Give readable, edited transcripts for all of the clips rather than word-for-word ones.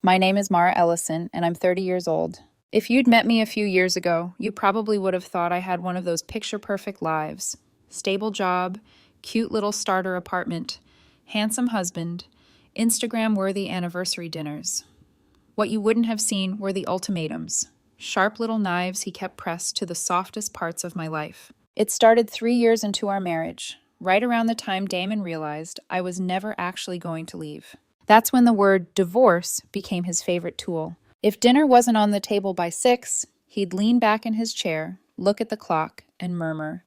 My name is Mara Ellison, and I'm 30 years old. If you'd met me a few years ago, you probably would have thought I had one of those picture-perfect lives. Stable job, cute little starter apartment, handsome husband, Instagram-worthy anniversary dinners. What you wouldn't have seen were the ultimatums, sharp little knives he kept pressed to the softest parts of my life. It started 3 years into our marriage, right around the time Damon realized I was never actually going to leave. That's when the word divorce became his favorite tool. If dinner wasn't on the table by 6, he'd lean back in his chair, look at the clock, and murmur,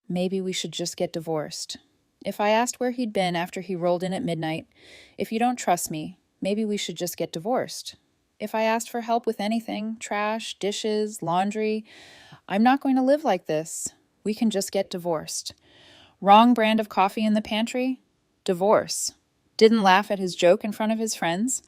"Maybe we should just get divorced." If I asked where he'd been after he rolled in at midnight, "If you don't trust me, maybe we should just get divorced." If I asked for help with anything, trash, dishes, laundry, "I'm not going to live like this. We can just get divorced." Wrong brand of coffee in the pantry? Divorce. Didn't laugh at his joke in front of his friends?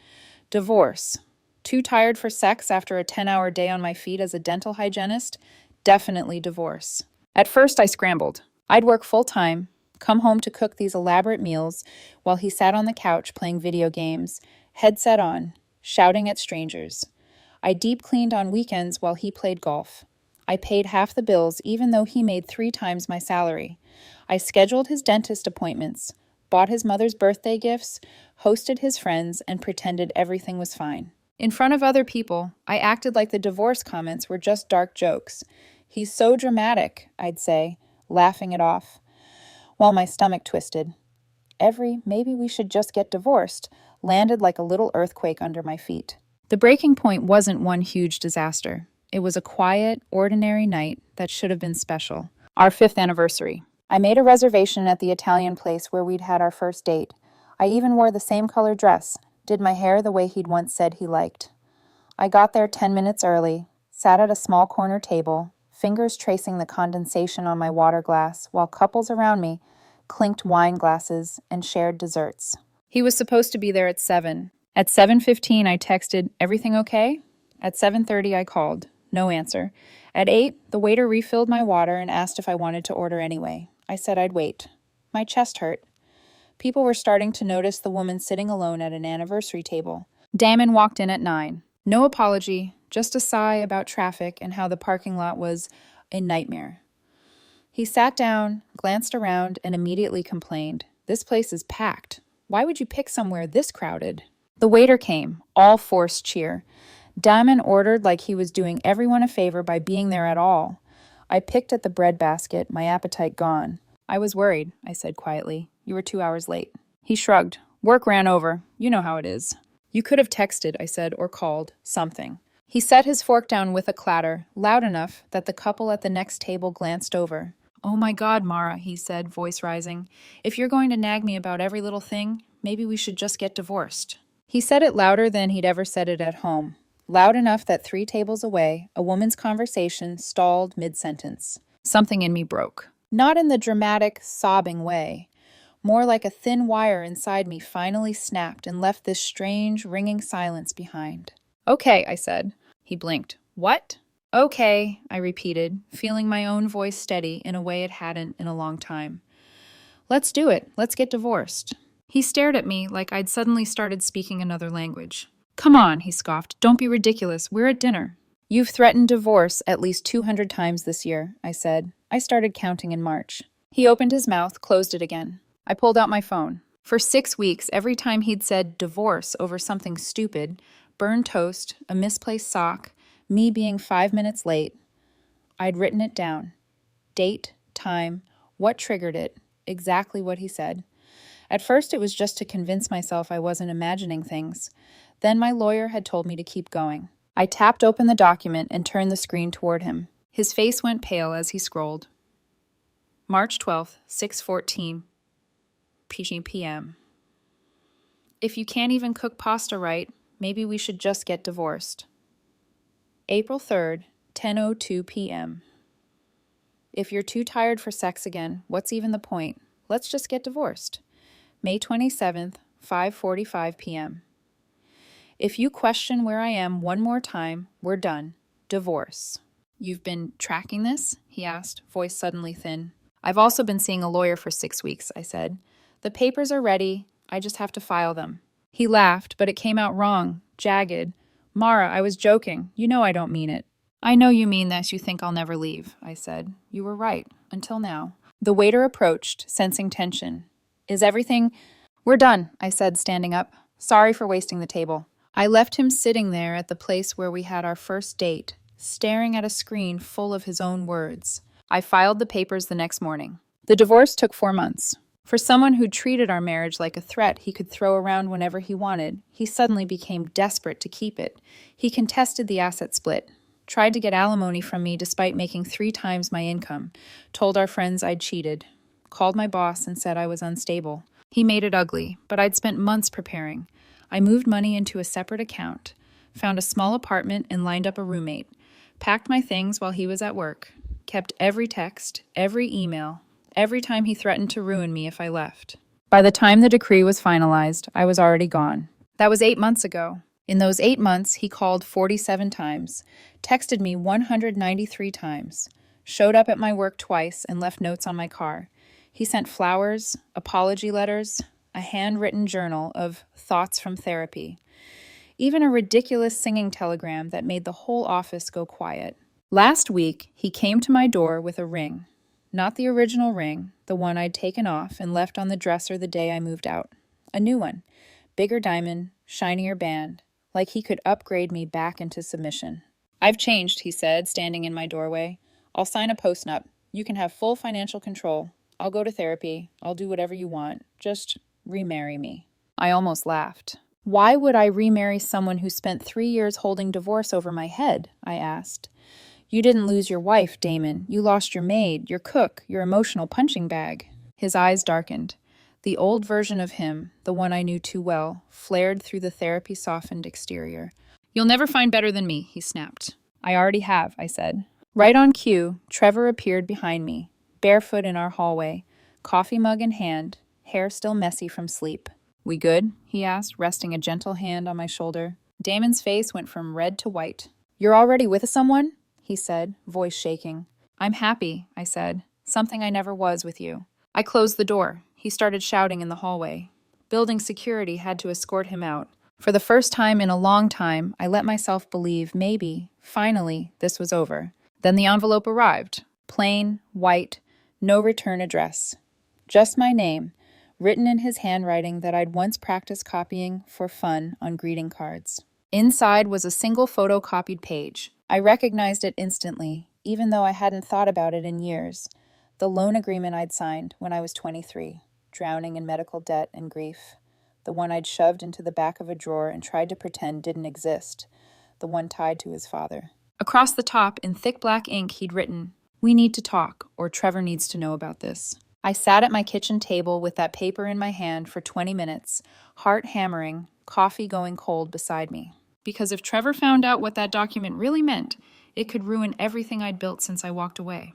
Divorce. Too tired for sex after a 10-hour day on my feet as a dental hygienist? Definitely divorce. At first, I scrambled. I'd work full-time, come home to cook these elaborate meals while he sat on the couch playing video games, headset on, shouting at strangers. I deep cleaned on weekends while he played golf. I paid half the bills even though he made 3 times my salary. I scheduled his dentist appointments, bought his mother's birthday gifts, hosted his friends, and pretended everything was fine. In front of other people, I acted like the divorce comments were just dark jokes. "He's so dramatic," I'd say, laughing it off, while my stomach twisted. Every "maybe we should just get divorced" landed like a little earthquake under my feet. The breaking point wasn't one huge disaster. It was a quiet, ordinary night that should have been special. Our 5th anniversary. I made a reservation at the Italian place where we'd had our first date. I even wore the same color dress, did my hair the way he'd once said he liked. I got there 10 minutes early, sat at a small corner table, fingers tracing the condensation on my water glass, while couples around me clinked wine glasses and shared desserts. He was supposed to be there at 7. At 7:15, I texted, "Everything okay?" At 7:30, I called. No answer. At 8, the waiter refilled my water and asked if I wanted to order anyway. I said I'd wait. My chest hurt. People were starting to notice the woman sitting alone at an anniversary table. Damon walked in at 9. No apology, just a sigh about traffic and how the parking lot was a nightmare. He sat down, glanced around, and immediately complained, "This place is packed. Why would you pick somewhere this crowded?" The waiter came, all forced cheer. Damon ordered like he was doing everyone a favor by being there at all. I picked at the bread basket, my appetite gone. "I was worried," I said quietly. "You were 2 hours late." He shrugged. "Work ran over. You know how it is." "You could have texted," I said, "or called. Something." He set his fork down with a clatter, loud enough that the couple at the next table glanced over. "Oh my God, Mara," he said, voice rising. "If you're going to nag me about every little thing, maybe we should just get divorced." He said it louder than he'd ever said it at home. Loud enough that 3 tables away, a woman's conversation stalled mid-sentence. Something in me broke. Not in the dramatic, sobbing way. More like a thin wire inside me finally snapped and left this strange, ringing silence behind. "Okay," I said. He blinked. "What?" "Okay," I repeated, feeling my own voice steady in a way it hadn't in a long time. "Let's do it. Let's get divorced." He stared at me like I'd suddenly started speaking another language. "Come on," he scoffed. "Don't be ridiculous. We're at dinner." "You've threatened divorce at least 200 times this year," I said. I started counting in March. He opened his mouth, closed it again. I pulled out my phone. For 6 weeks, every time he'd said divorce over something stupid, burned toast, a misplaced sock, me being 5 minutes late, I'd written it down. Date, time, what triggered it, exactly what he said. At first, it was just to convince myself I wasn't imagining things. Then my lawyer had told me to keep going. I tapped open the document and turned the screen toward him. His face went pale as he scrolled. March 12th, 6:14 p.m. If you can't even cook pasta right, maybe we should just get divorced. April 3rd, 10:02 p.m. If you're too tired for sex again, what's even the point? Let's just get divorced. May 27th, 5:45 p.m. If you question where I am one more time, we're done. Divorce. "You've been tracking this?" he asked, voice suddenly thin. "I've also been seeing a lawyer for 6 weeks," I said. "The papers are ready. I just have to file them." He laughed, but it came out wrong, jagged. Mara, I was joking. You know I don't mean it. I know you mean this. You think I'll never leave, I said. You were right, until now. The waiter approached, sensing tension. Is everything... We're done, I said, standing up. Sorry for wasting the table. I left him sitting there at the place where we had our first date, staring at a screen full of his own words. I filed the papers the next morning. The divorce took 4 months. For someone who treated our marriage like a threat he could throw around whenever he wanted, he suddenly became desperate to keep it. He contested the asset split, tried to get alimony from me despite making 3 times my income, told our friends I'd cheated, called my boss and said I was unstable. He made it ugly, but I'd spent months preparing. I moved money into a separate account, found a small apartment and lined up a roommate, packed my things while he was at work, kept every text, every email, every time he threatened to ruin me if I left. By the time the decree was finalized, I was already gone. That was 8 months ago. In those 8 months, he called 47 times, texted me 193 times, showed up at my work twice and left notes on my car. He sent flowers, apology letters, a handwritten journal of thoughts from therapy, even a ridiculous singing telegram that made the whole office go quiet. Last week, he came to my door with a ring. Not the original ring, the one I'd taken off and left on the dresser the day I moved out. A new one, bigger diamond, shinier band, like he could upgrade me back into submission. I've changed, he said, standing in my doorway. I'll sign a postnup. You can have full financial control. I'll go to therapy. I'll do whatever you want. Just remarry me. I almost laughed. Why would I remarry someone who spent 3 years holding divorce over my head? I asked. You didn't lose your wife, Damon. You lost your maid, your cook, your emotional punching bag. His eyes darkened. The old version of him, the one I knew too well, flared through the therapy-softened exterior. You'll never find better than me, he snapped. I already have, I said. Right on cue, Trevor appeared behind me, barefoot in our hallway, coffee mug in hand, hair still messy from sleep. We good? He asked, resting a gentle hand on my shoulder. Damon's face went from red to white. You're already with someone? He said, voice shaking. I'm happy, I said. Something I never was with you. I closed the door. He started shouting in the hallway. Building security had to escort him out. For the first time in a long time, I let myself believe maybe, finally, this was over. Then the envelope arrived. Plain, white, no return address. Just my name, written in his handwriting that I'd once practiced copying for fun on greeting cards. Inside was a single photocopied page. I recognized it instantly, even though I hadn't thought about it in years. The loan agreement I'd signed when I was 23, drowning in medical debt and grief. The one I'd shoved into the back of a drawer and tried to pretend didn't exist. The one tied to his father. Across the top, in thick black ink, he'd written, "We need to talk, or Trevor needs to know about this." I sat at my kitchen table with that paper in my hand for 20 minutes, heart hammering, coffee going cold beside me. Because if Trevor found out what that document really meant, it could ruin everything I'd built since I walked away.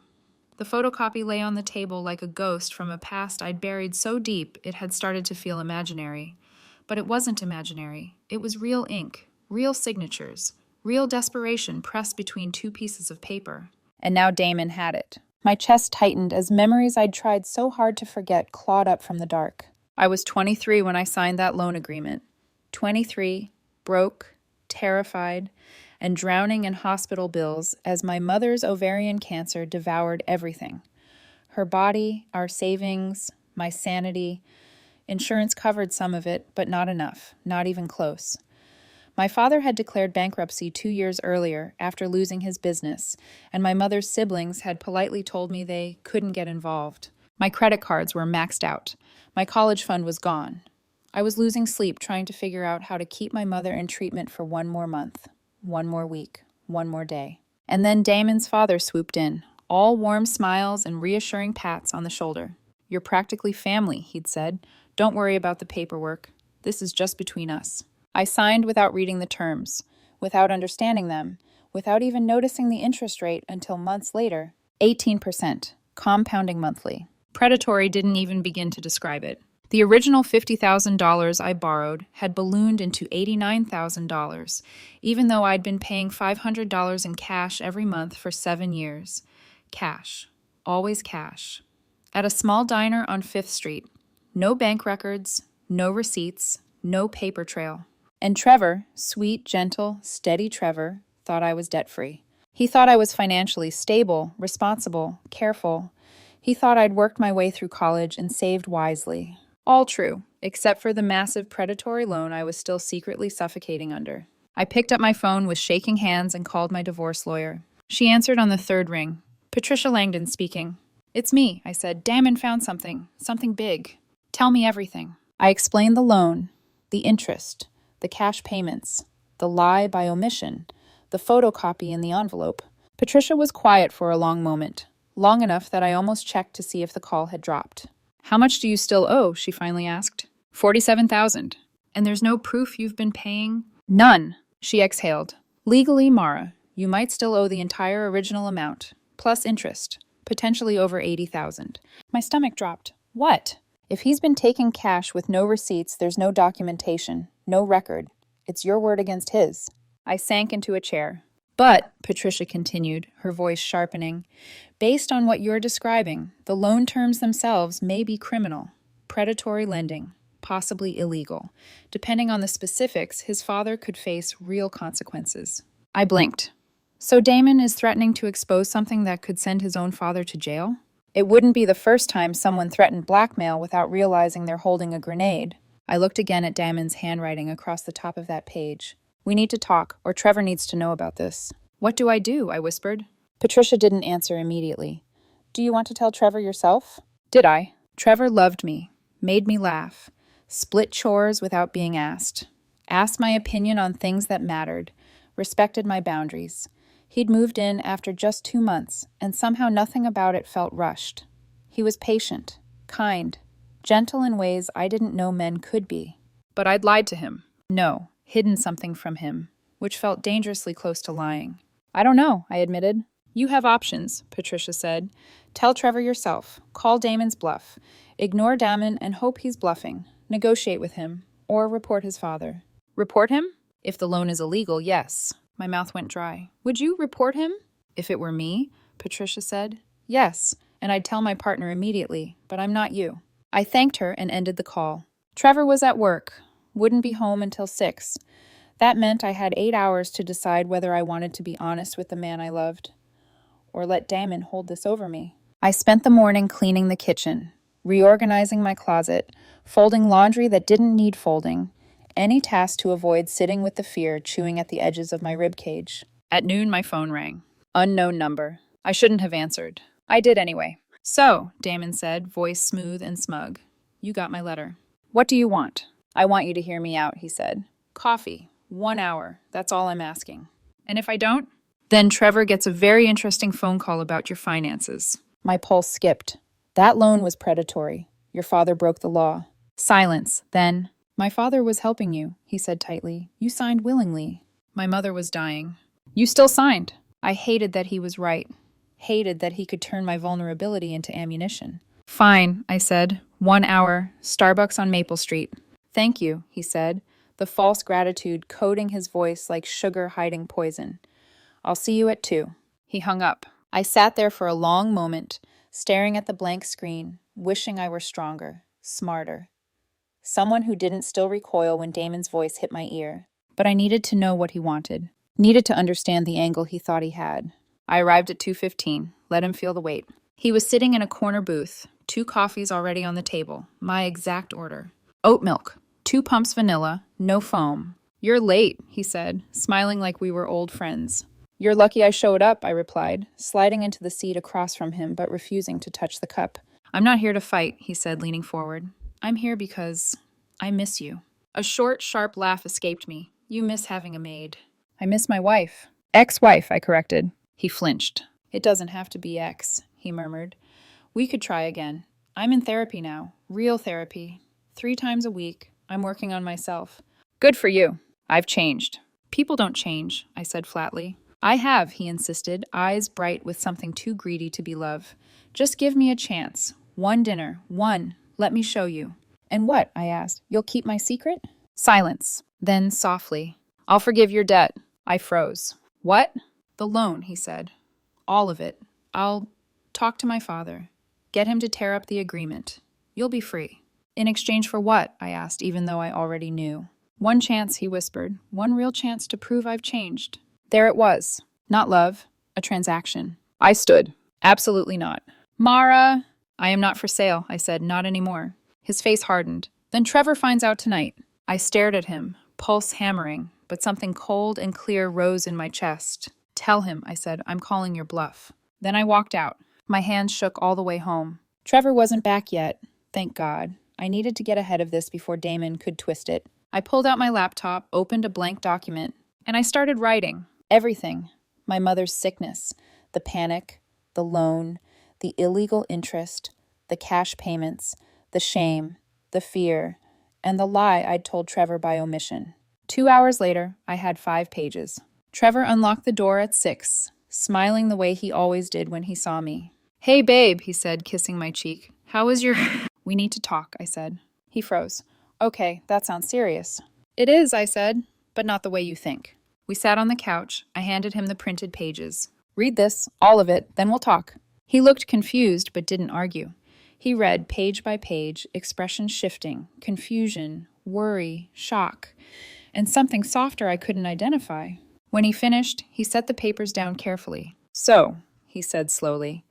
The photocopy lay on the table like a ghost from a past I'd buried so deep it had started to feel imaginary. But it wasn't imaginary. It was real ink, real signatures, real desperation pressed between 2 pieces of paper. And now Damon had it. My chest tightened as memories I'd tried so hard to forget clawed up from the dark. I was 23 when I signed that loan agreement. 23, broke, terrified, and drowning in hospital bills as my mother's ovarian cancer devoured everything. Her body, our savings, my sanity. Insurance covered some of it, but not enough, not even close. My father had declared bankruptcy 2 years earlier after losing his business, and my mother's siblings had politely told me they couldn't get involved. My credit cards were maxed out. My college fund was gone. I was losing sleep trying to figure out how to keep my mother in treatment for 1 more month, 1 more week, 1 more day. And then Damon's father swooped in, all warm smiles and reassuring pats on the shoulder. "You're practically family," he'd said. "Don't worry about the paperwork. This is just between us." I signed without reading the terms, without understanding them, without even noticing the interest rate until months later. 18%, compounding monthly. Predatory didn't even begin to describe it. The original $50,000 I borrowed had ballooned into $89,000, even though I'd been paying $500 in cash every month for 7 years. Cash. Always cash. At a small diner on 5th Street. No bank records, no receipts, no paper trail. And Trevor, sweet, gentle, steady Trevor, thought I was debt-free. He thought I was financially stable, responsible, careful. He thought I'd worked my way through college and saved wisely. All true, except for the massive predatory loan I was still secretly suffocating under. I picked up my phone with shaking hands and called my divorce lawyer. She answered on the third ring. Patricia Langdon speaking. It's me, I said. Damon found something big. Tell me everything. I explained the loan, the interest, the cash payments, the lie by omission, the photocopy in the envelope. Patricia was quiet for a long moment, long enough that I almost checked to see if the call had dropped. How much do you still owe? She finally asked. $47,000. And there's no proof you've been paying? None. She exhaled. Legally, Mara, you might still owe the entire original amount, plus interest, potentially over $80,000. My stomach dropped. What? If he's been taking cash with no receipts, there's no documentation, no record. It's your word against his. I sank into a chair. But, Patricia continued, her voice sharpening, based on what you're describing, the loan terms themselves may be criminal, predatory lending, possibly illegal. Depending on the specifics, his father could face real consequences. I blinked. So Damon is threatening to expose something that could send his own father to jail? It wouldn't be the first time someone threatened blackmail without realizing they're holding a grenade. I looked again at Damon's handwriting across the top of that page. We need to talk, or Trevor needs to know about this. What do I do? I whispered. Patricia didn't answer immediately. Do you want to tell Trevor yourself? Did I? Trevor loved me, made me laugh, split chores without being asked my opinion on things that mattered, respected my boundaries. He'd moved in after just 2 months, and somehow nothing about it felt rushed. He was patient, kind, gentle in ways I didn't know men could be. But I'd lied to him. No, hidden something from him, which felt dangerously close to lying. I don't know, I admitted. You have options, Patricia said. Tell Trevor yourself. Call Damon's bluff. Ignore Damon and hope he's bluffing. Negotiate with him, or report his father. Report him? If the loan is illegal, yes. My mouth went dry. Would you report him? If it were me, Patricia said. Yes, and I'd tell my partner immediately, but I'm not you. I thanked her and ended the call. Trevor was at work. Wouldn't be home until 6. That meant I had 8 hours to decide whether I wanted to be honest with the man I loved, or let Damon hold this over me. I spent the morning cleaning the kitchen, reorganizing my closet, folding laundry that didn't need folding, any task to avoid sitting with the fear chewing at the edges of my ribcage. At noon, my phone rang. Unknown number. I shouldn't have answered. I did anyway. So, Damon said, voice smooth and smug. You got my letter. What do you want? I want you to hear me out, he said. Coffee. 1 hour. That's all I'm asking. And if I don't? Then Trevor gets a very interesting phone call about your finances. My pulse skipped. That loan was predatory. Your father broke the law. Silence. Then, my father was helping you, he said tightly. You signed willingly. My mother was dying. You still signed. I hated that he was right. Hated that he could turn my vulnerability into ammunition. Fine, I said. 1 hour. Starbucks on Maple Street. Thank you, he said, the false gratitude coating his voice like sugar hiding poison. I'll see you at 2. He hung up. I sat there for a long moment, staring at the blank screen, wishing I were stronger, smarter. Someone who didn't still recoil when Damon's voice hit my ear. But I needed to know what he wanted. Needed to understand the angle he thought he had. I arrived at 2:15. Let him feel the weight. He was sitting in a corner booth, 2 coffees already on the table, my exact order. Oat milk, 2 pumps vanilla, no foam. You're late, he said, smiling like we were old friends. You're lucky I showed up, I replied, sliding into the seat across from him but refusing to touch the cup. I'm not here to fight, he said, leaning forward. I'm here because I miss you. A short, sharp laugh escaped me. You miss having a maid. I miss my wife. Ex-wife, I corrected. He flinched. It doesn't have to be ex, he murmured. We could try again. I'm in therapy now. Real therapy. 3 times a week. I'm working on myself. Good for you. I've changed. People don't change, I said flatly. I have, he insisted, eyes bright with something too greedy to be love. Just give me a chance. 1 dinner. 1. Let me show you. And what? I asked. You'll keep my secret? Silence. Then softly. I'll forgive your debt. I froze. What? The loan, he said. All of it. I'll talk to my father. Get him to tear up the agreement. You'll be free. In exchange for what? I asked, even though I already knew. One chance, he whispered. One real chance to prove I've changed. There it was. Not love, a transaction. I stood. Absolutely not. Mara! I am not for sale, I said. Not anymore. His face hardened. Then Trevor finds out tonight. I stared at him, pulse hammering, but something cold and clear rose in my chest. Tell him, I said. I'm calling your bluff. Then I walked out. My hands shook all the way home. Trevor wasn't back yet. Thank God. I needed to get ahead of this before Damon could twist it. I pulled out my laptop, opened a blank document, and I started writing. Everything. My mother's sickness, the panic, the loan, the illegal interest, the cash payments, the shame, the fear, and the lie I'd told Trevor by omission. 2 hours later, I had 5 pages. Trevor unlocked the door at 6, smiling the way he always did when he saw me. Hey, babe, he said, kissing my cheek. How was your... We need to talk, I said. He froze. Okay, that sounds serious. It is, I said, but not the way you think. We sat on the couch. I handed him the printed pages. Read this, all of it, then we'll talk. He looked confused, but didn't argue. He read page by page, expression shifting, confusion, worry, shock, and something softer I couldn't identify. When he finished, he set the papers down carefully. So, he said slowly,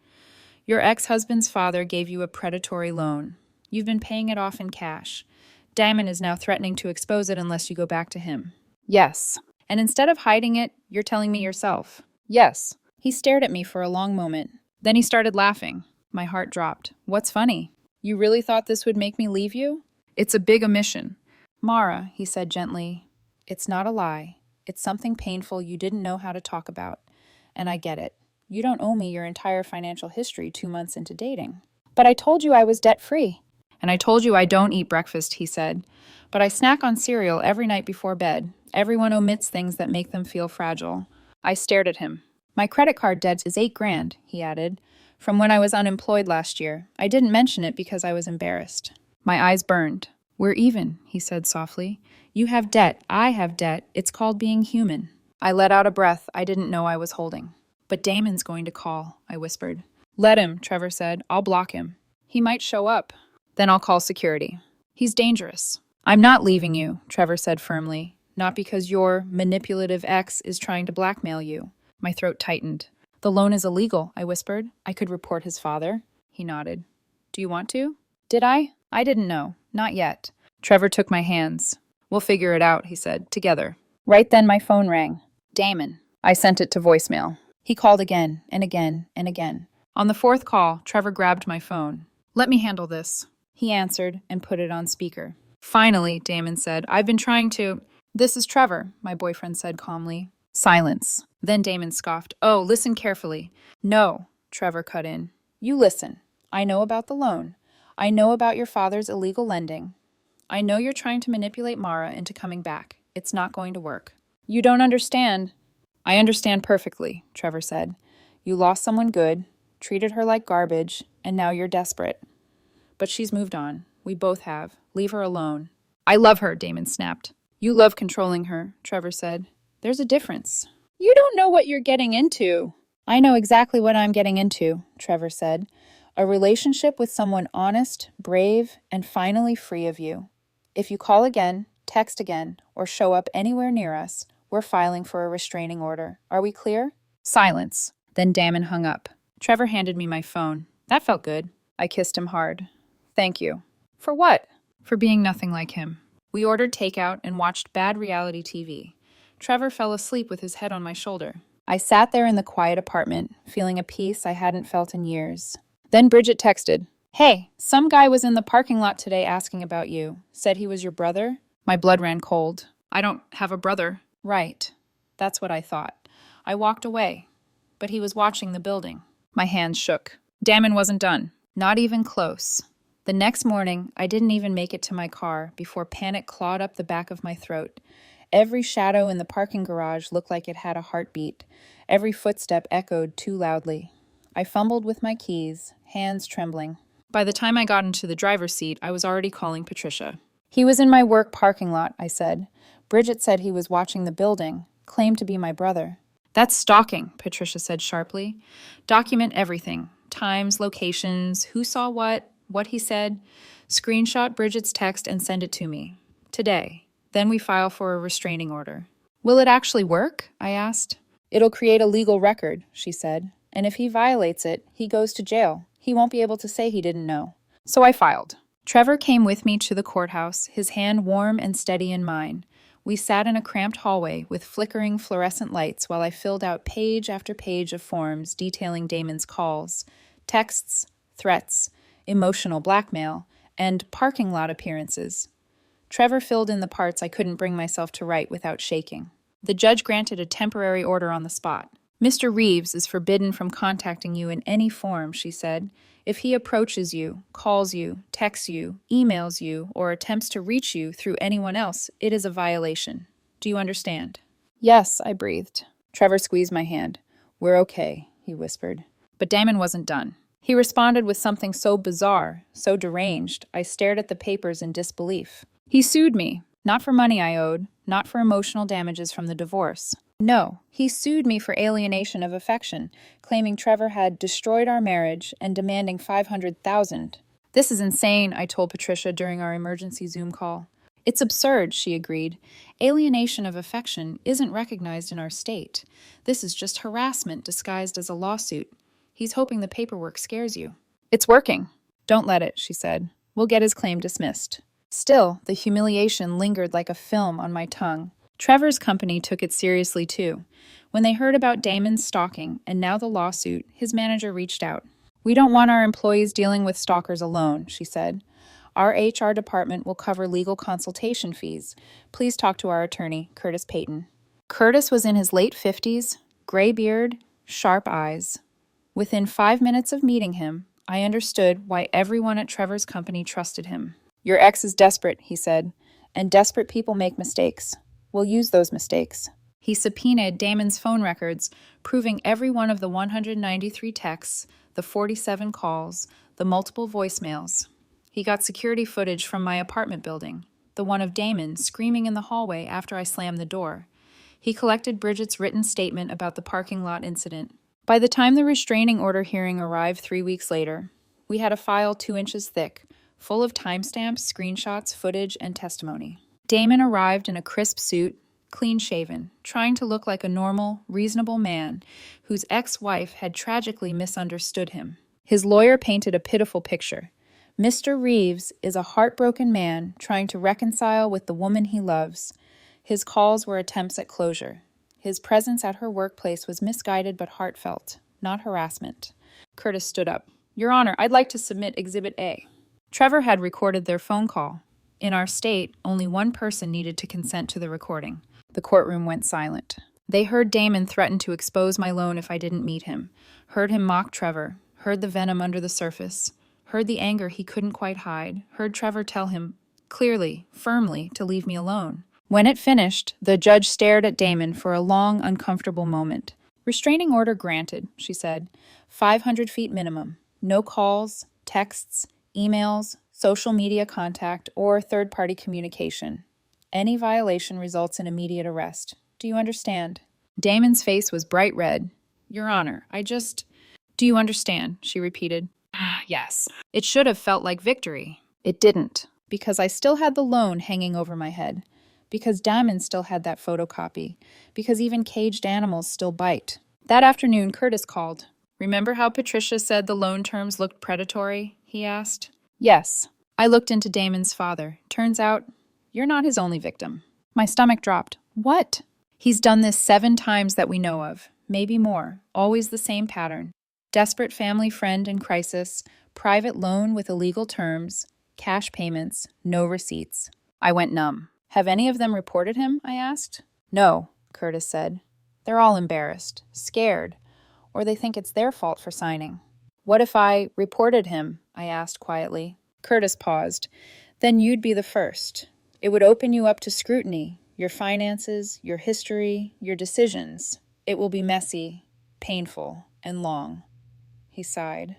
your ex-husband's father gave you a predatory loan. You've been paying it off in cash. Damon is now threatening to expose it unless you go back to him. Yes. And instead of hiding it, you're telling me yourself. Yes. He stared at me for a long moment. Then he started laughing. My heart dropped. What's funny? You really thought this would make me leave you? It's a big omission. Mara, he said gently, it's not a lie. It's something painful you didn't know how to talk about. And I get it. You don't owe me your entire financial history 2 months into dating. But I told you I was debt-free. And I told you I don't eat breakfast, he said. But I snack on cereal every night before bed. Everyone omits things that make them feel fragile. I stared at him. My credit card debt is $8,000, he added, from when I was unemployed last year. I didn't mention it because I was embarrassed. My eyes burned. We're even, he said softly. You have debt. I have debt. It's called being human. I let out a breath I didn't know I was holding. But Damon's going to call, I whispered. Let him, Trevor said. I'll block him. He might show up. Then I'll call security. He's dangerous. I'm not leaving you, Trevor said firmly. Not because your manipulative ex is trying to blackmail you. My throat tightened. The loan is illegal, I whispered. I could report his father. He nodded. Do you want to? Did I? I didn't know. Not yet. Trevor took my hands. We'll figure it out, he said, together. Right then my phone rang. Damon. I sent it to voicemail. He called again and again and again. On the 4th call, Trevor grabbed my phone. Let me handle this. He answered and put it on speaker. Finally, Damon said, I've been trying to... This is Trevor, my boyfriend said calmly. Silence. Then Damon scoffed. Oh, listen carefully. No, Trevor cut in. You listen. I know about the loan. I know about your father's illegal lending. I know you're trying to manipulate Mara into coming back. It's not going to work. You don't understand. I understand perfectly, Trevor said. You lost someone good, treated her like garbage, and now you're desperate. But she's moved on. We both have. Leave her alone. I love her, Damon snapped. You love controlling her, Trevor said. There's a difference. You don't know what you're getting into. I know exactly what I'm getting into, Trevor said. A relationship with someone honest, brave, and finally free of you. If you call again, text again, or show up anywhere near us, we're filing for a restraining order. Are we clear? Silence. Then Damon hung up. Trevor handed me my phone. That felt good. I kissed him hard. Thank you. For what? For being nothing like him. We ordered takeout and watched bad reality TV. Trevor fell asleep with his head on my shoulder. I sat there in the quiet apartment, feeling a peace I hadn't felt in years. Then Bridget texted, Hey, some guy was in the parking lot today asking about you. Said he was your brother? My blood ran cold. I don't have a brother. Right. That's what I thought. I walked away. But he was watching the building. My hands shook. Damon wasn't done. Not even close. The next morning, I didn't even make it to my car before panic clawed up the back of my throat. Every shadow in the parking garage looked like it had a heartbeat. Every footstep echoed too loudly. I fumbled with my keys, hands trembling. By the time I got into the driver's seat, I was already calling Patricia. He was in my work parking lot, I said. Bridget said he was watching the building, claimed to be my brother. That's stalking, Patricia said sharply. Document everything. Times, locations, who saw what he said. Screenshot Bridget's text and send it to me. Today. Then we file for a restraining order. Will it actually work? I asked. It'll create a legal record, she said. And if he violates it, he goes to jail. He won't be able to say he didn't know. So I filed. Trevor came with me to the courthouse, his hand warm and steady in mine. We sat in a cramped hallway with flickering fluorescent lights while I filled out page after page of forms detailing Damon's calls, texts, threats, emotional blackmail, and parking lot appearances. Trevor filled in the parts I couldn't bring myself to write without shaking. The judge granted a temporary order on the spot. Mr. Reeves is forbidden from contacting you in any form, she said. If he approaches you, calls you, texts you, emails you, or attempts to reach you through anyone else, it is a violation. Do you understand? Yes, I breathed. Trevor squeezed my hand. We're okay, he whispered. But Damon wasn't done. He responded with something so bizarre, so deranged, I stared at the papers in disbelief. He sued me, not for money I owed, not for emotional damages from the divorce. No, he sued me for alienation of affection, claiming Trevor had destroyed our marriage and demanding $500,000. This is insane, I told Patricia during our emergency Zoom call. It's absurd, she agreed. Alienation of affection isn't recognized in our state. This is just harassment disguised as a lawsuit. He's hoping the paperwork scares you. It's working. Don't let it, she said. We'll get his claim dismissed. Still, the humiliation lingered like a film on my tongue. Trevor's company took it seriously too. When they heard about Damon's stalking and now the lawsuit, his manager reached out. We don't want our employees dealing with stalkers alone, she said. Our HR department will cover legal consultation fees. Please talk to our attorney, Curtis Payton. Curtis was in his late 50s, gray beard, sharp eyes. Within 5 minutes of meeting him, I understood why everyone at Trevor's company trusted him. Your ex is desperate, he said, and desperate people make mistakes. We'll use those mistakes. He subpoenaed Damon's phone records, proving every one of the 193 texts, the 47 calls, the multiple voicemails. He got security footage from my apartment building, the one of Damon screaming in the hallway after I slammed the door. He collected Bridget's written statement about the parking lot incident. By the time the restraining order hearing arrived 3 weeks later, we had a file 2 inches thick, full of timestamps, screenshots, footage, and testimony. Damon arrived in a crisp suit, clean-shaven, trying to look like a normal, reasonable man whose ex-wife had tragically misunderstood him. His lawyer painted a pitiful picture. Mr. Reeves is a heartbroken man trying to reconcile with the woman he loves. His calls were attempts at closure. His presence at her workplace was misguided but heartfelt, not harassment. Curtis stood up. Your Honor, I'd like to submit Exhibit A. Trevor had recorded their phone call. In our state, only one person needed to consent to the recording. The courtroom went silent. They heard Damon threaten to expose my loan if I didn't meet him, heard him mock Trevor, heard the venom under the surface, heard the anger he couldn't quite hide, heard Trevor tell him, clearly, firmly, to leave me alone. When it finished, the judge stared at Damon for a long, uncomfortable moment. Restraining order granted, she said. 500 feet minimum. No calls, texts, emails, social media contact, or third-party communication. Any violation results in immediate arrest. Do you understand? Damon's face was bright red. Your Honor, Do you understand? She repeated. Yes. It should have felt like victory. It didn't, because I still had the loan hanging over my head, because Damon still had that photocopy, because even caged animals still bite. That afternoon, Curtis called. Remember how Patricia said the loan terms looked predatory? He asked. Yes. I looked into Damon's father. Turns out, you're not his only victim. My stomach dropped. What? He's done this 7 times that we know of. Maybe more. Always the same pattern. Desperate family friend in crisis, private loan with illegal terms, cash payments, no receipts. I went numb. Have any of them reported him? I asked. No, Curtis said. They're all embarrassed, scared, or they think it's their fault for signing. What if I reported him? I asked quietly. Curtis paused. Then you'd be the first. It would open you up to scrutiny, your finances, your history, your decisions. It will be messy, painful, and long. He sighed.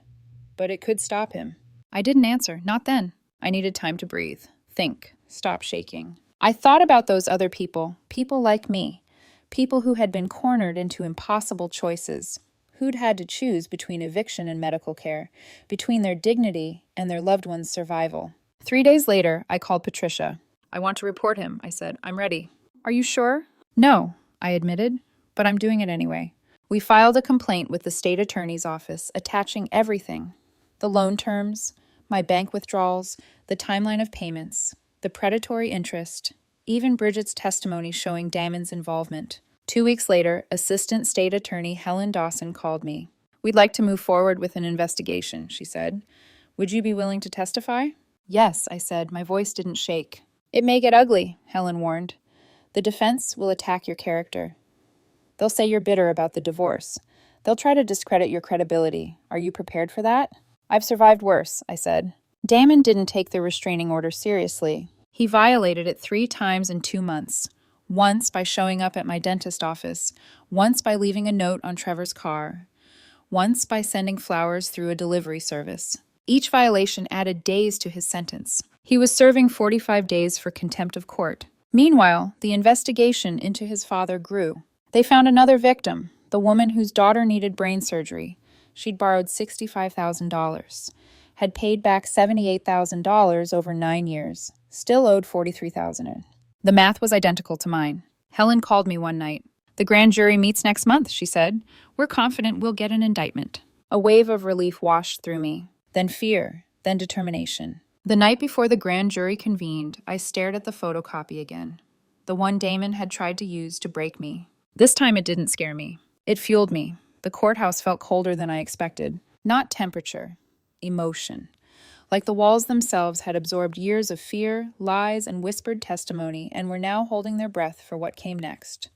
But it could stop him. I didn't answer, not then. I needed time to breathe, think, stop shaking. I thought about those other people like me, people who had been cornered into impossible choices, who'd had to choose between eviction and medical care, between their dignity and their loved one's survival. 3 days later, I called Patricia. I want to report him, I said. I'm ready. Are you sure? No, I admitted, but I'm doing it anyway. We filed a complaint with the state attorney's office, attaching everything: the loan terms, my bank withdrawals, the timeline of payments, the predatory interest, even Bridget's testimony showing Damon's involvement. 2 weeks later, Assistant State Attorney Helen Dawson called me. We'd like to move forward with an investigation, she said. Would you be willing to testify? Yes, I said. My voice didn't shake. It may get ugly, Helen warned. The defense will attack your character. They'll say you're bitter about the divorce. They'll try to discredit your credibility. Are you prepared for that? I've survived worse, I said. Damon didn't take the restraining order seriously. He violated it 3 times in 2 months. Once by showing up at my dentist office, once by leaving a note on Trevor's car, once by sending flowers through a delivery service. Each violation added days to his sentence. He was serving 45 days for contempt of court. Meanwhile, the investigation into his father grew. They found another victim, the woman whose daughter needed brain surgery. She'd borrowed $65,000, had paid back $78,000 over 9 years, still owed $43,000. The math was identical to mine. Helen called me one night. The grand jury meets next month, she said. We're confident we'll get an indictment. A wave of relief washed through me, then fear, then determination. The night before the grand jury convened, I stared at the photocopy again, the one Damon had tried to use to break me. This time it didn't scare me. It fueled me. The courthouse felt colder than I expected. Not temperature, emotion. Like the walls themselves had absorbed years of fear, lies, and whispered testimony, and were now holding their breath for what came next.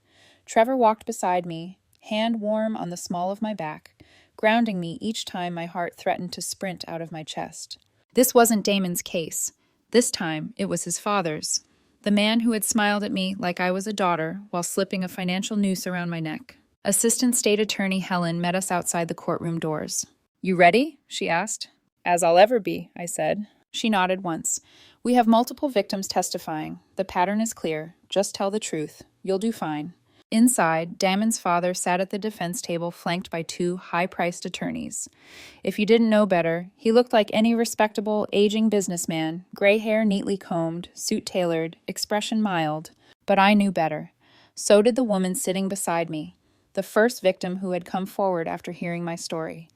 Trevor walked beside me, hand warm on the small of my back, grounding me each time my heart threatened to sprint out of my chest. This wasn't Damon's case. This time, it was his father's. The man who had smiled at me like I was a daughter while slipping a financial noose around my neck. Assistant State Attorney Helen met us outside the courtroom doors. You ready? She asked. As I'll ever be, I said. She nodded once. We have multiple victims testifying. The pattern is clear. Just tell the truth. You'll do fine. Inside, Damon's father sat at the defense table flanked by 2 high-priced attorneys. If you didn't know better, he looked like any respectable, aging businessman, gray hair neatly combed, suit tailored, expression mild. But I knew better. So did the woman sitting beside me, the first victim who had come forward after hearing my story.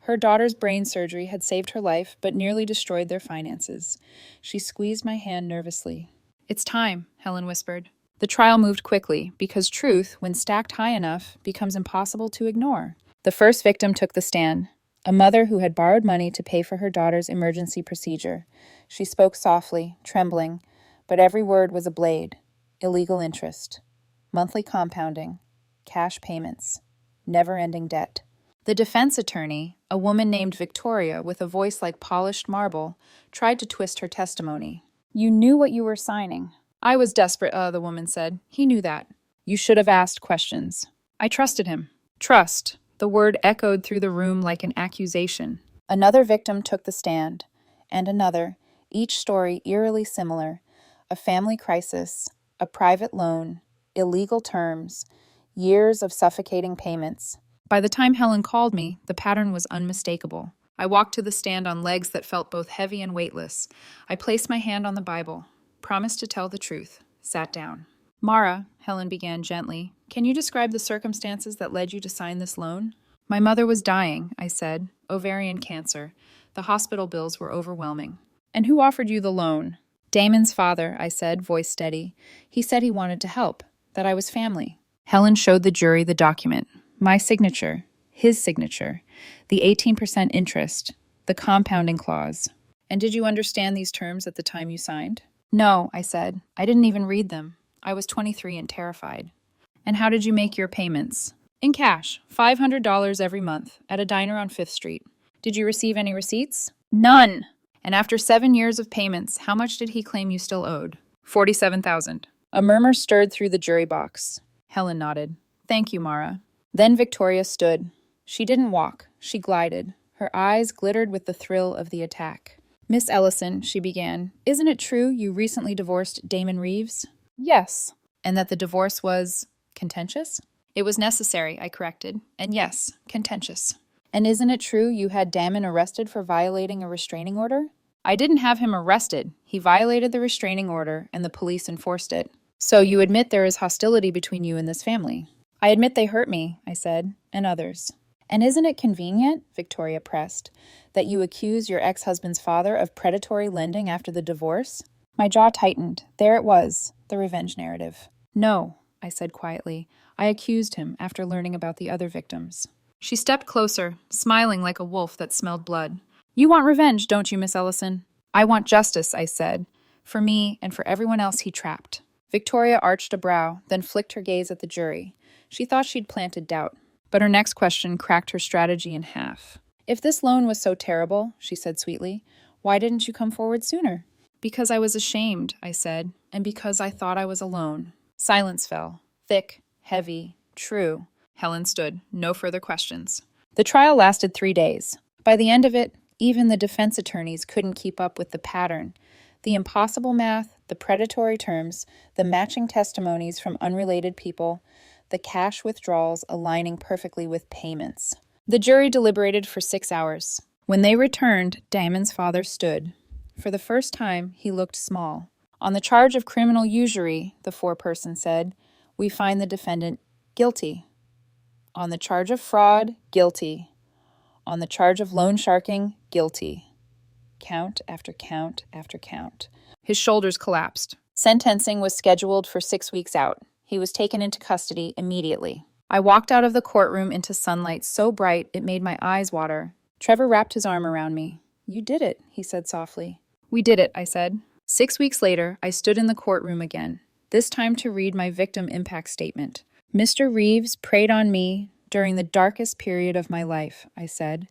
Her daughter's brain surgery had saved her life, but nearly destroyed their finances. She squeezed my hand nervously. It's time, Helen whispered. The trial moved quickly, because truth, when stacked high enough, becomes impossible to ignore. The first victim took the stand, a mother who had borrowed money to pay for her daughter's emergency procedure. She spoke softly, trembling, but every word was a blade. Illegal interest, monthly compounding, cash payments, never-ending debt. The defense attorney, a woman named Victoria with a voice like polished marble, tried to twist her testimony. You knew what you were signing. I was desperate, the woman said. He knew that. You should have asked questions. I trusted him. Trust. The word echoed through the room like an accusation. Another victim took the stand, and another, each story eerily similar. A family crisis, a private loan, illegal terms, years of suffocating payments. By the time Helen called me, the pattern was unmistakable. I walked to the stand on legs that felt both heavy and weightless. I placed my hand on the Bible. Promised to tell the truth. Sat down. Mara, Helen began gently, can you describe the circumstances that led you to sign this loan? My mother was dying, I said. Ovarian cancer. The hospital bills were overwhelming. And who offered you the loan? Damon's father, I said, voice steady. He said he wanted to help, that I was family. Helen showed the jury the document. My signature. His signature. The 18% interest. The compounding clause. And did you understand these terms at the time you signed? No, I said. I didn't even read them. I was 23 and terrified. And how did you make your payments? In cash, $500 every month, at a diner on 5th Street. Did you receive any receipts? None. And after 7 years of payments, how much did he claim you still owed? $47,000. A murmur stirred through the jury box. Helen nodded. Thank you, Mara. Then Victoria stood. She didn't walk. She glided. Her eyes glittered with the thrill of the attack. Miss Ellison, she began, isn't it true you recently divorced Damon Reeves? Yes. And that the divorce was contentious? It was necessary, I corrected. And yes, contentious. And isn't it true you had Damon arrested for violating a restraining order? I didn't have him arrested. He violated the restraining order, and the police enforced it. So you admit there is hostility between you and this family? I admit they hurt me, I said, and others. And isn't it convenient, Victoria pressed, that you accuse your ex-husband's father of predatory lending after the divorce? My jaw tightened. There it was, the revenge narrative. No, I said quietly. I accused him after learning about the other victims. She stepped closer, smiling like a wolf that smelled blood. You want revenge, don't you, Miss Ellison? I want justice, I said, for me and for everyone else he trapped. Victoria arched a brow, then flicked her gaze at the jury. She thought she'd planted doubt. But her next question cracked her strategy in half. If this loan was so terrible, she said sweetly, why didn't you come forward sooner? Because I was ashamed, I said, and because I thought I was alone. Silence fell. Thick, heavy, true. Helen stood. No further questions. The trial lasted 3 days. By the end of it, even the defense attorneys couldn't keep up with the pattern. The impossible math, the predatory terms, the matching testimonies from unrelated people, the cash withdrawals aligning perfectly with payments. The jury deliberated for 6 hours. When they returned, Damon's father stood. For the first time, he looked small. On the charge of criminal usury, the foreperson said, we find the defendant guilty. On the charge of fraud, guilty. On the charge of loan sharking, guilty. Count after count after count. His shoulders collapsed. Sentencing was scheduled for 6 weeks out. He was taken into custody immediately. I walked out of the courtroom into sunlight so bright it made my eyes water. Trevor wrapped his arm around me. You did it, he said softly. We did it, I said. 6 weeks later, I stood in the courtroom again, this time to read my victim impact statement. Mr. Reeves preyed on me during the darkest period of my life, I said.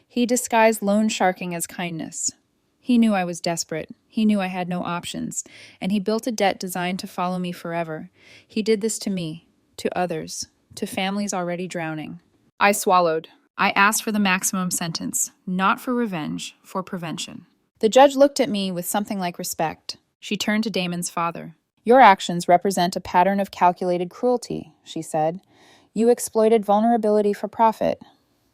He disguised loan sharking as kindness. He knew I was desperate. He knew I had no options, and he built a debt designed to follow me forever. He did this to me, to others, to families already drowning. I swallowed. I asked for the maximum sentence, not for revenge, for prevention. The judge looked at me with something like respect. She turned to Damon's father. Your actions represent a pattern of calculated cruelty, she said. You exploited vulnerability for profit.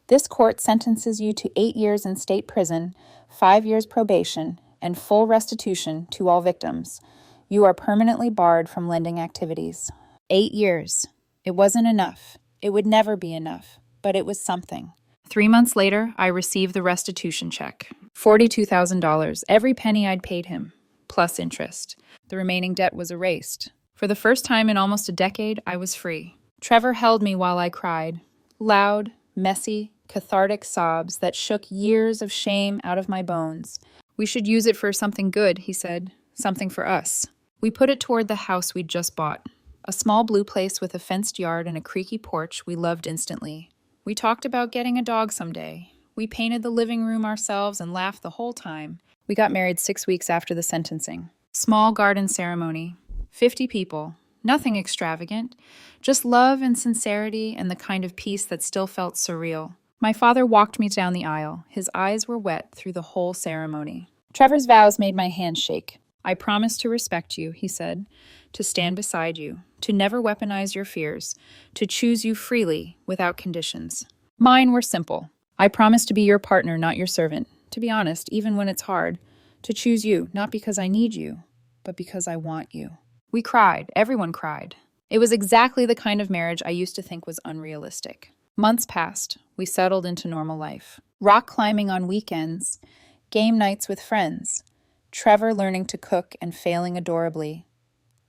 This court sentences you to 8 years in state prison, 5 years probation, and full restitution to all victims. You are permanently barred from lending activities. 8 years. It wasn't enough. It would never be enough, but it was something. 3 months later, I received the restitution check. $42,000, every penny I'd paid him, plus interest. The remaining debt was erased. For the first time in almost a decade, I was free. Trevor held me while I cried. Loud, messy, cathartic sobs that shook years of shame out of my bones. We should use it for something good, he said. Something for us. We put it toward the house we'd just bought. A small blue place with a fenced yard and a creaky porch we loved instantly. We talked about getting a dog someday. We painted the living room ourselves and laughed the whole time. We got married 6 weeks after the sentencing. Small garden ceremony. 50 people. Nothing extravagant. Just love and sincerity and the kind of peace that still felt surreal. My father walked me down the aisle. His eyes were wet through the whole ceremony. Trevor's vows made my hands shake. I promise to respect you, he said, to stand beside you, to never weaponize your fears, to choose you freely without conditions. Mine were simple. I promise to be your partner, not your servant. To be honest, even when it's hard, to choose you, not because I need you, but because I want you. We cried. Everyone cried. It was exactly the kind of marriage I used to think was unrealistic. Months passed. We settled into normal life. Rock climbing on weekends, game nights with friends, Trevor learning to cook and failing adorably,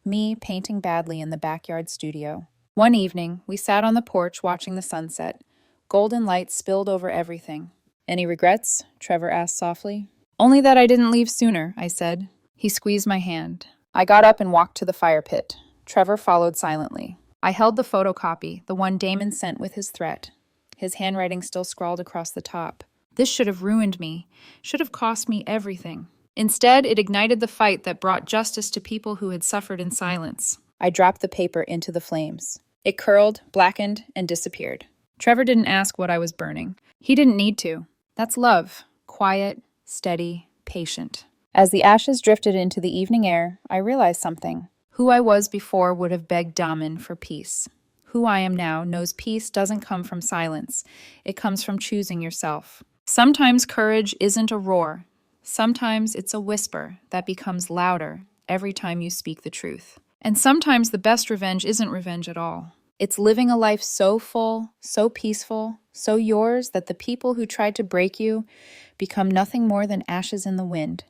me painting badly in the backyard studio. One evening, we sat on the porch watching the sunset. Golden light spilled over everything. Any regrets? Trevor asked softly. Only that I didn't leave sooner, I said. He squeezed my hand. I got up and walked to the fire pit. Trevor followed silently. I held the photocopy, the one Damon sent with his threat. His handwriting still scrawled across the top. This should have ruined me, should have cost me everything. Instead, it ignited the fight that brought justice to people who had suffered in silence. I dropped the paper into the flames. It curled, blackened, and disappeared. Trevor didn't ask what I was burning. He didn't need to. That's love. Quiet, steady, patient. As the ashes drifted into the evening air, I realized something. Who I was before would have begged Daman for peace. Who I am now knows peace doesn't come from silence. It comes from choosing yourself. Sometimes courage isn't a roar. Sometimes it's a whisper that becomes louder every time you speak the truth. And sometimes the best revenge isn't revenge at all. It's living a life so full, so peaceful, so yours that the people who tried to break you become nothing more than ashes in the wind.